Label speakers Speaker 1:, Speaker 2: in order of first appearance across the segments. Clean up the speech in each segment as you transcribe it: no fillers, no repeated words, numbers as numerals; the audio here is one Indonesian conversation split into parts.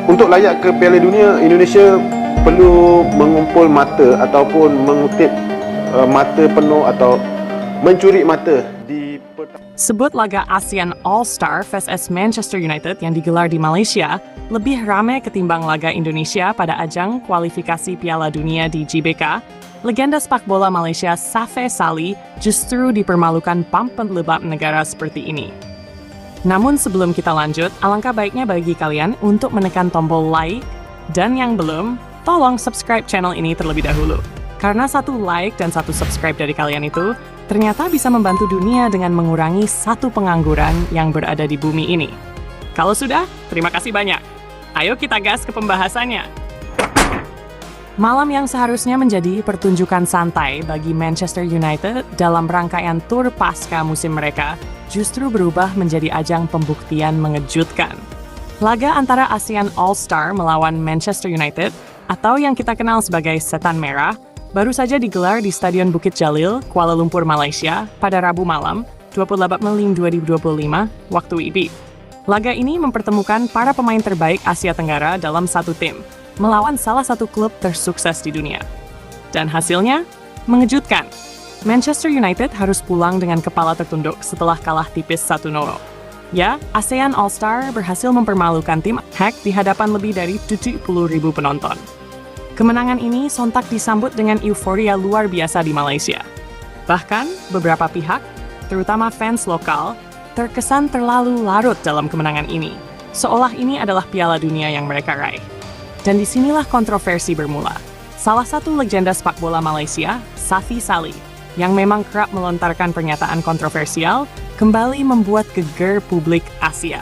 Speaker 1: Untuk layak ke Piala Dunia, Indonesia perlu mengumpul mata ataupun mengutip mata penuh atau mencuri mata di
Speaker 2: Sebut laga ASEAN All-Star vs Manchester United yang digelar di Malaysia lebih ramai ketimbang laga Indonesia pada ajang kualifikasi Piala Dunia di GBK. Legenda sepak bola Malaysia Safe Sali justru dipermalukan pampelebab negara seperti ini. Namun sebelum kita lanjut, alangkah baiknya bagi kalian untuk menekan tombol like, dan yang belum, tolong subscribe channel ini terlebih dahulu. Karena satu like dan satu subscribe dari kalian itu, ternyata bisa membantu dunia dengan mengurangi satu pengangguran yang berada di bumi ini. Kalau sudah, terima kasih banyak. Ayo kita gas ke pembahasannya. Malam yang seharusnya menjadi pertunjukan santai bagi Manchester United dalam rangkaian tur pasca musim mereka, justru berubah menjadi ajang pembuktian mengejutkan. Laga antara ASEAN All-Star melawan Manchester United, atau yang kita kenal sebagai Setan Merah, baru saja digelar di Stadion Bukit Jalil, Kuala Lumpur, Malaysia, pada Rabu malam, 28 Mei 2025, waktu WIB. Laga ini mempertemukan para pemain terbaik Asia Tenggara dalam satu tim, melawan salah satu klub tersukses di dunia. Dan hasilnya mengejutkan. Manchester United harus pulang dengan kepala tertunduk setelah kalah tipis 1-0. Ya, ASEAN All-Star berhasil mempermalukan tim hack di hadapan lebih dari 70.000 penonton. Kemenangan ini sontak disambut dengan euforia luar biasa di Malaysia. Bahkan, beberapa pihak, terutama fans lokal, terkesan terlalu larut dalam kemenangan ini, seolah ini adalah Piala Dunia yang mereka raih. Dan disinilah kontroversi bermula. Salah satu legenda sepak bola Malaysia, Safi Sali, yang memang kerap melontarkan pernyataan kontroversial, kembali membuat geger publik Asia.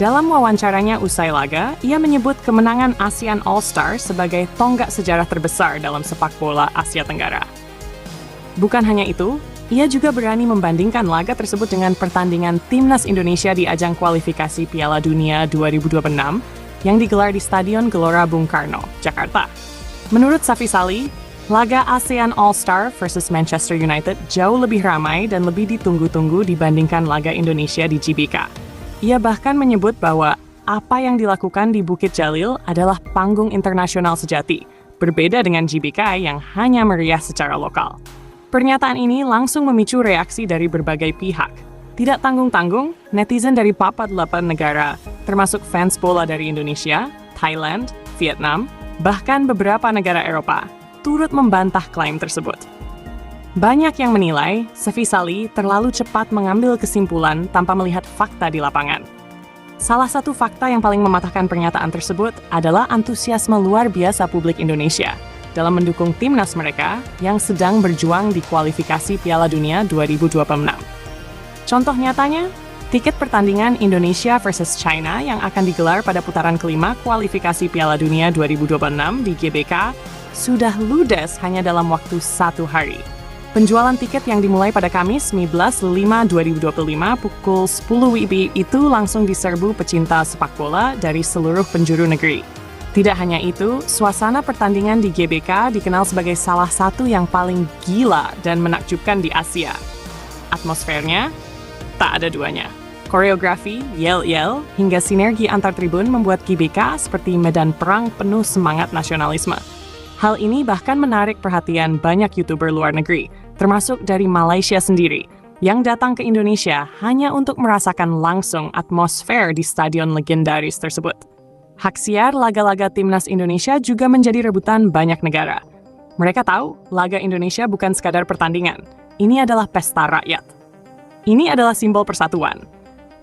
Speaker 2: Dalam wawancaranya usai laga, ia menyebut kemenangan ASEAN All-Star sebagai tonggak sejarah terbesar dalam sepak bola Asia Tenggara. Bukan hanya itu, ia juga berani membandingkan laga tersebut dengan pertandingan Timnas Indonesia di ajang kualifikasi Piala Dunia 2026 yang digelar di Stadion Gelora Bung Karno, Jakarta. Menurut Safi Sali, laga ASEAN All-Star versus Manchester United jauh lebih ramai dan lebih ditunggu-tunggu dibandingkan laga Indonesia di GBK. Ia bahkan menyebut bahwa apa yang dilakukan di Bukit Jalil adalah panggung internasional sejati, berbeda dengan GBK yang hanya meriah secara lokal. Pernyataan ini langsung memicu reaksi dari berbagai pihak. Tidak tanggung-tanggung, netizen dari 48 negara, termasuk fans bola dari Indonesia, Thailand, Vietnam, bahkan beberapa negara Eropa, turut membantah klaim tersebut. Banyak yang menilai Safi Sali terlalu cepat mengambil kesimpulan tanpa melihat fakta di lapangan. Salah satu fakta yang paling mematahkan pernyataan tersebut adalah antusiasme luar biasa publik Indonesia dalam mendukung timnas mereka yang sedang berjuang di kualifikasi Piala Dunia 2026. Contoh nyatanya, tiket pertandingan Indonesia versus China yang akan digelar pada putaran kelima kualifikasi Piala Dunia 2026 di GBK sudah ludes hanya dalam waktu 1 hari. Penjualan tiket yang dimulai pada Kamis 15/5/2025 pukul 10 WIB itu langsung diserbu pecinta sepak bola dari seluruh penjuru negeri. Tidak hanya itu, suasana pertandingan di GBK dikenal sebagai salah satu yang paling gila dan menakjubkan di Asia. Atmosfernya tak ada duanya. Koreografi, yel-yel, hingga sinergi antar tribun membuat GBK seperti medan perang penuh semangat nasionalisme. Hal ini bahkan menarik perhatian banyak YouTuber luar negeri, termasuk dari Malaysia sendiri, yang datang ke Indonesia hanya untuk merasakan langsung atmosfer di stadion legendaris tersebut. Hak siar laga-laga timnas Indonesia juga menjadi rebutan banyak negara. Mereka tahu, laga Indonesia bukan sekadar pertandingan. Ini adalah pesta rakyat. Ini adalah simbol persatuan.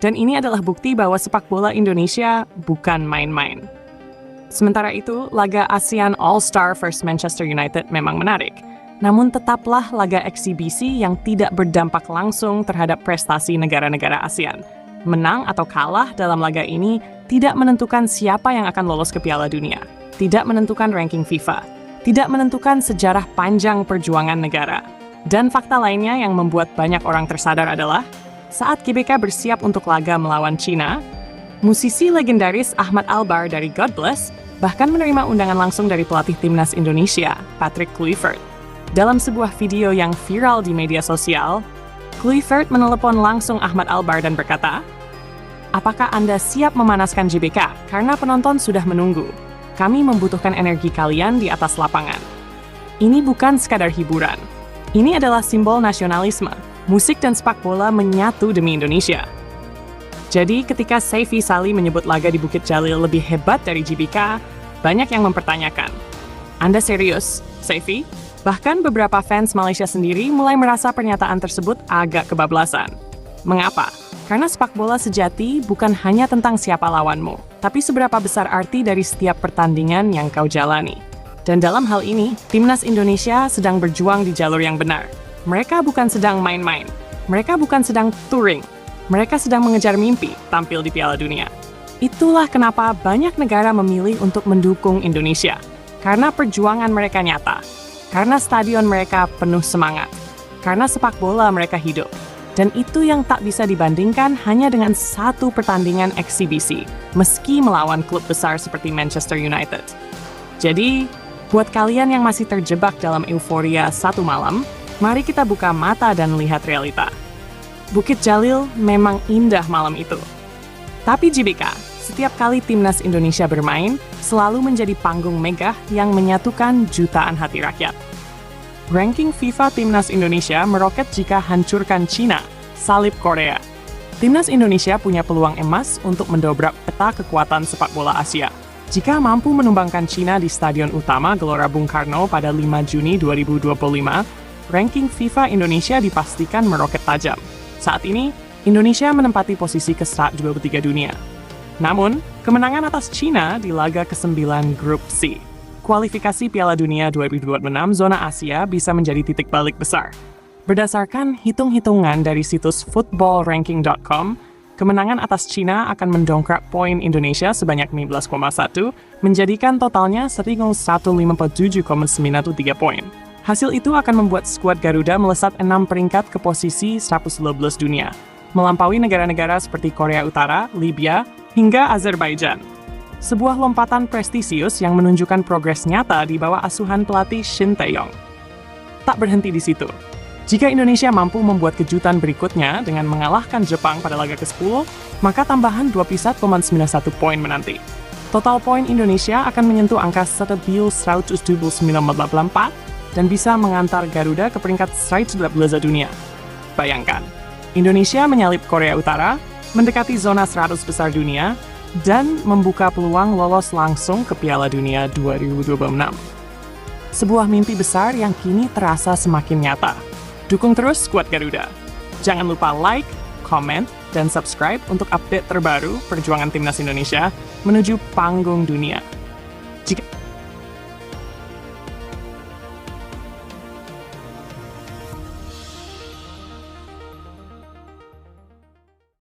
Speaker 2: Dan ini adalah bukti bahwa sepak bola Indonesia bukan main-main. Sementara itu, laga ASEAN All-Star vs Manchester United memang menarik. Namun tetaplah laga eksibisi yang tidak berdampak langsung terhadap prestasi negara-negara ASEAN. Menang atau kalah dalam laga ini tidak menentukan siapa yang akan lolos ke Piala Dunia. Tidak menentukan ranking FIFA. Tidak menentukan sejarah panjang perjuangan negara. Dan fakta lainnya yang membuat banyak orang tersadar adalah, saat GBK bersiap untuk laga melawan China, musisi legendaris Ahmad Albar dari God Bless bahkan menerima undangan langsung dari pelatih timnas Indonesia, Patrick Kluivert. Dalam sebuah video yang viral di media sosial, Kluivert menelepon langsung Ahmad Albar dan berkata, apakah Anda siap memanaskan JBK? Karena penonton sudah menunggu. Kami membutuhkan energi kalian di atas lapangan. Ini bukan sekadar hiburan. Ini adalah simbol nasionalisme. Musik dan sepak bola menyatu demi Indonesia. Jadi ketika Saifi Sali menyebut laga di Bukit Jalil lebih hebat dari JBK, banyak yang mempertanyakan. Anda serius, Saifi? Bahkan beberapa fans Malaysia sendiri mulai merasa pernyataan tersebut agak kebablasan. Mengapa? Karena sepak bola sejati bukan hanya tentang siapa lawanmu, tapi seberapa besar arti dari setiap pertandingan yang kau jalani. Dan dalam hal ini, Timnas Indonesia sedang berjuang di jalur yang benar. Mereka bukan sedang main-main. Mereka bukan sedang touring. Mereka sedang mengejar mimpi tampil di Piala Dunia. Itulah kenapa banyak negara memilih untuk mendukung Indonesia. Karena perjuangan mereka nyata. Karena stadion mereka penuh semangat. Karena sepak bola mereka hidup. Dan itu yang tak bisa dibandingkan hanya dengan satu pertandingan eksibisi, meski melawan klub besar seperti Manchester United. Jadi, buat kalian yang masih terjebak dalam euforia satu malam, mari kita buka mata dan lihat realita. Bukit Jalil memang indah malam itu. Tapi JBK, setiap kali Timnas Indonesia bermain, selalu menjadi panggung megah yang menyatukan jutaan hati rakyat. Ranking FIFA Timnas Indonesia meroket jika hancurkan Cina, salib Korea. Timnas Indonesia punya peluang emas untuk mendobrak peta kekuatan sepak bola Asia. Jika mampu menumbangkan Cina di Stadion Utama Gelora Bung Karno pada 5 Juni 2025, ranking FIFA Indonesia dipastikan meroket tajam. Saat ini, Indonesia menempati posisi ke-123 dunia. Namun, kemenangan atas Cina di laga ke-9 Grup C. Kualifikasi Piala Dunia 2026 zona Asia bisa menjadi titik balik besar. Berdasarkan hitung-hitungan dari situs footballranking.com, kemenangan atas Cina akan mendongkrak poin Indonesia sebanyak 15,1, menjadikan totalnya 157,913 poin. Hasil itu akan membuat skuad Garuda melesat 6 peringkat ke posisi 112 dunia, melampaui negara-negara seperti Korea Utara, Libya, hingga Azerbaijan. Sebuah lompatan prestisius yang menunjukkan progres nyata di bawah asuhan pelatih Shin Tae-yong. Tak berhenti di situ. Jika Indonesia mampu membuat kejutan berikutnya dengan mengalahkan Jepang pada laga ke-10, maka tambahan 21,91 poin menanti. Total poin Indonesia akan menyentuh angka stabil 179,84 dan bisa mengantar Garuda ke peringkat 112 dunia. Bayangkan, Indonesia menyalip Korea Utara, mendekati zona 100 besar dunia, dan membuka peluang lolos langsung ke Piala Dunia 2026. Sebuah mimpi besar yang kini terasa semakin nyata. Dukung terus skuad Garuda. Jangan lupa like, comment, dan subscribe untuk update terbaru perjuangan Timnas Indonesia menuju panggung dunia. Jika